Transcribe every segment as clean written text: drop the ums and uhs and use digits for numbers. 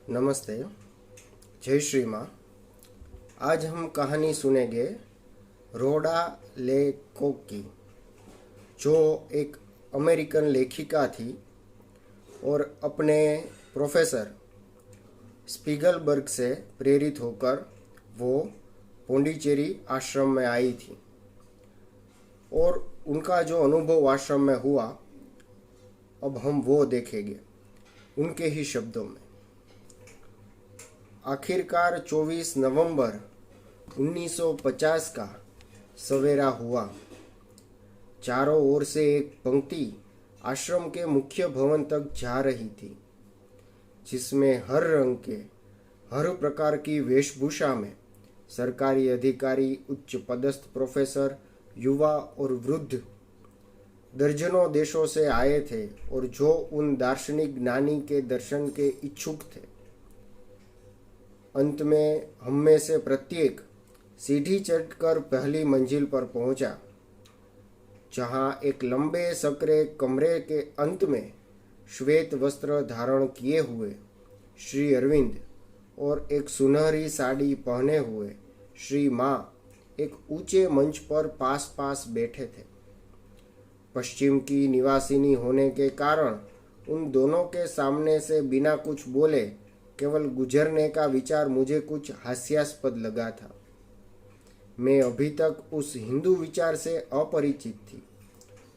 नमस्ते। जय श्री माँ। आज हम कहानी सुनेंगे रोडा ले कोक की, जो एक अमेरिकन लेखिका थी और अपने प्रोफेसर स्पीगलबर्ग से प्रेरित होकर वो पोंडिचेरी आश्रम में आई थी। और उनका जो अनुभव आश्रम में हुआ, अब हम वो देखेंगे उनके ही शब्दों में। आखिरकार 24 नवंबर 1950 का सवेरा हुआ। चारों ओर से एक पंक्ति आश्रम के मुख्य भवन तक जा रही थी, जिसमें हर रंग के, हर प्रकार की वेशभूषा में सरकारी अधिकारी, उच्च पदस्थ प्रोफेसर, युवा और वृद्ध दर्जनों देशों से आए थे और जो उन दार्शनिक ज्ञानी के दर्शन के इच्छुक थे। अंत में हम में से प्रत्येक सीढ़ी चढ़कर पहली मंजिल पर पहुंचा, जहां एक लंबे सकरे कमरे के अंत में श्वेत वस्त्र धारण किए हुए श्री अरविंद और एक सुनहरी साड़ी पहने हुए श्री माँ एक ऊंचे मंच पर पास पास बैठे थे। पश्चिम की निवासिनी होने के कारण उन दोनों के सामने से बिना कुछ बोले केवल गुजरने का विचार मुझे कुछ हास्यास्पद लगा था। मैं अभी तक उस हिंदू विचार से अपरिचित थी,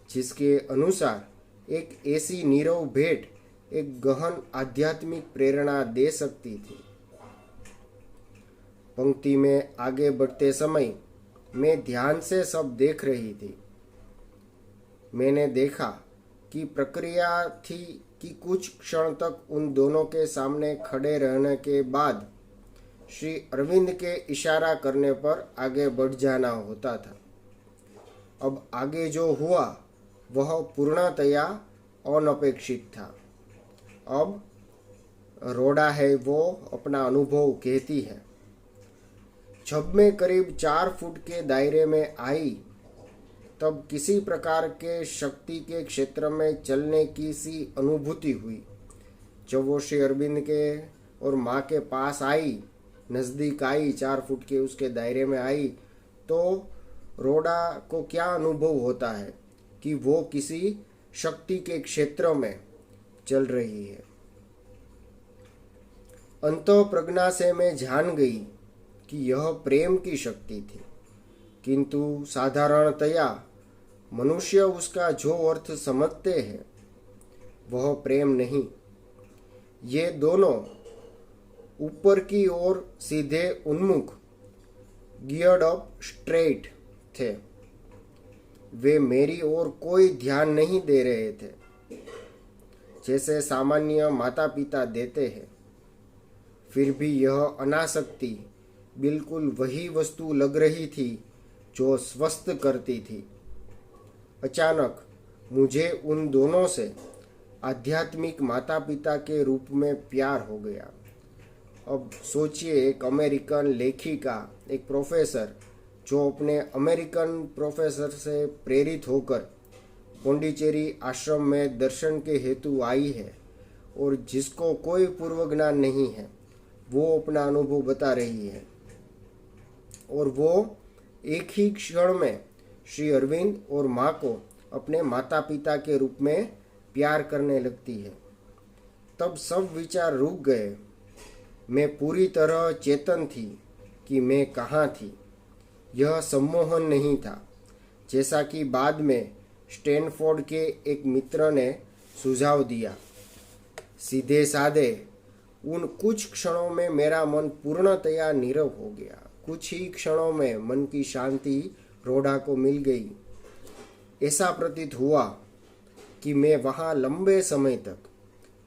जिसके अनुसार एक ऐसी नीरव भेंट एक गहन आध्यात्मिक प्रेरणा दे सकती थी। पंक्ति में आगे बढ़ते समय मैं ध्यान से सब देख रही थी। मैंने देखा कि प्रक्रिया थी कि कुछ क्षण तक उन दोनों के सामने खड़े रहने के बाद श्री अरविंद के इशारा करने पर आगे बढ़ जाना होता था। अब आगे जो हुआ वह पूर्णतया अनपेक्षित था। अब रोडा है वो अपना अनुभव कहती है। जब मैं करीब 4 फुट के दायरे में आई, तब किसी प्रकार के शक्ति के क्षेत्र में चलने की सी अनुभूति हुई। जब वो श्री अरविंद के और माँ के पास आई, नज़दीक आई, 4 फुट के उसके दायरे में आई, तो रोडा को क्या अनुभव होता है कि वो किसी शक्ति के क्षेत्र में चल रही है। अंतःप्रज्ञा से मैं जान गई कि यह प्रेम की शक्ति थी, किंतु साधारणतया मनुष्य उसका जो अर्थ समझते हैं वह प्रेम नहीं। ये दोनों ऊपर की ओर सीधे उन्मुख, गियर्ड अप स्ट्रेट थे। वे मेरी ओर कोई ध्यान नहीं दे रहे थे, जैसे सामान्य माता पिता देते हैं। फिर भी यह अनासक्ति बिल्कुल वही वस्तु लग रही थी जो स्वस्थ करती थी। अचानक मुझे उन दोनों से आध्यात्मिक माता पिता के रूप में प्यार हो गया। अब सोचिए, एक अमेरिकन लेखिका, एक प्रोफेसर जो अपने अमेरिकन प्रोफेसर से प्रेरित होकर पोंडिचेरी आश्रम में दर्शन के हेतु आई है और जिसको कोई पूर्व ज्ञान नहीं है, वो अपना अनुभव बता रही है। और वो एक ही क्षण में श्री अरविंद और माँ को अपने माता पिता के रूप में प्यार करने लगती है। तब सब विचार रुक गए। मैं पूरी तरह चेतन थी कि मैं कहाँ थी। यह सम्मोहन नहीं था, जैसा कि बाद में स्टैनफोर्ड के एक मित्र ने सुझाव दिया। सीधे साधे उन कुछ क्षणों में मेरा मन पूर्णतया नीरव हो गया। कुछ ही क्षणों में मन की शांति रोडा को मिल गई। ऐसा प्रतीत हुआ कि मैं वहाँ लंबे समय तक,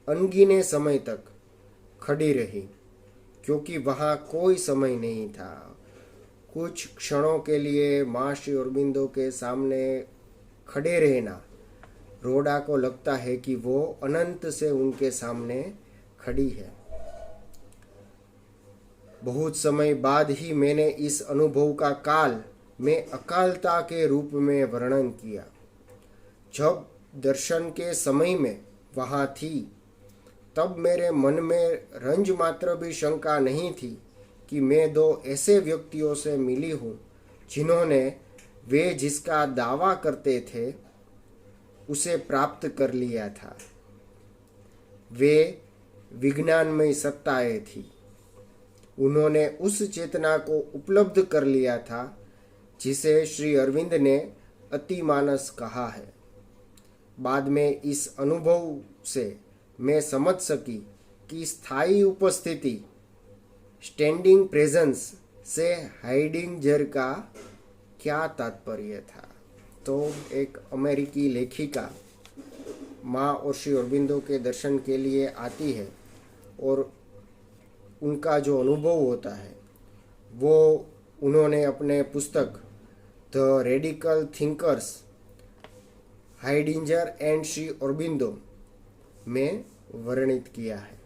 अनगिने समय तक खड़ी रही, क्योंकि वहाँ कोई समय नहीं था। कुछ क्षणों के लिए माँ श्री अरविंदो के सामने खड़े रहना, रोडा को लगता है कि वो अनंत से उनके सामने खड़ी है। बहुत समय बाद ही मैंने इस अनुभव का काल में अकालता के रूप में वर्णन किया। जब दर्शन के समय में वहाँ थी, तब मेरे मन में रंज मात्र भी शंका नहीं थी कि मैं दो ऐसे व्यक्तियों से मिली हूँ जिन्होंने वे जिसका दावा करते थे उसे प्राप्त कर लिया था। वे विज्ञानमय सत्ताएं थी। उन्होंने उस चेतना को उपलब्ध कर लिया था जिसे श्री अरविंद ने अतिमानस कहा है। बाद में इस अनुभव से मैं समझ सकी कि स्थायी उपस्थिति स्टैंडिंग प्रेजेंस से हाइडिंजर का क्या तात्पर्य था। तो एक अमेरिकी लेखिका माँ और श्री अरबिंदो के दर्शन के लिए आती है और उनका जो अनुभव होता है वो उन्होंने अपने पुस्तक the radical thinkers Heidegger and Shri Aurobindo में वर्णित किया है।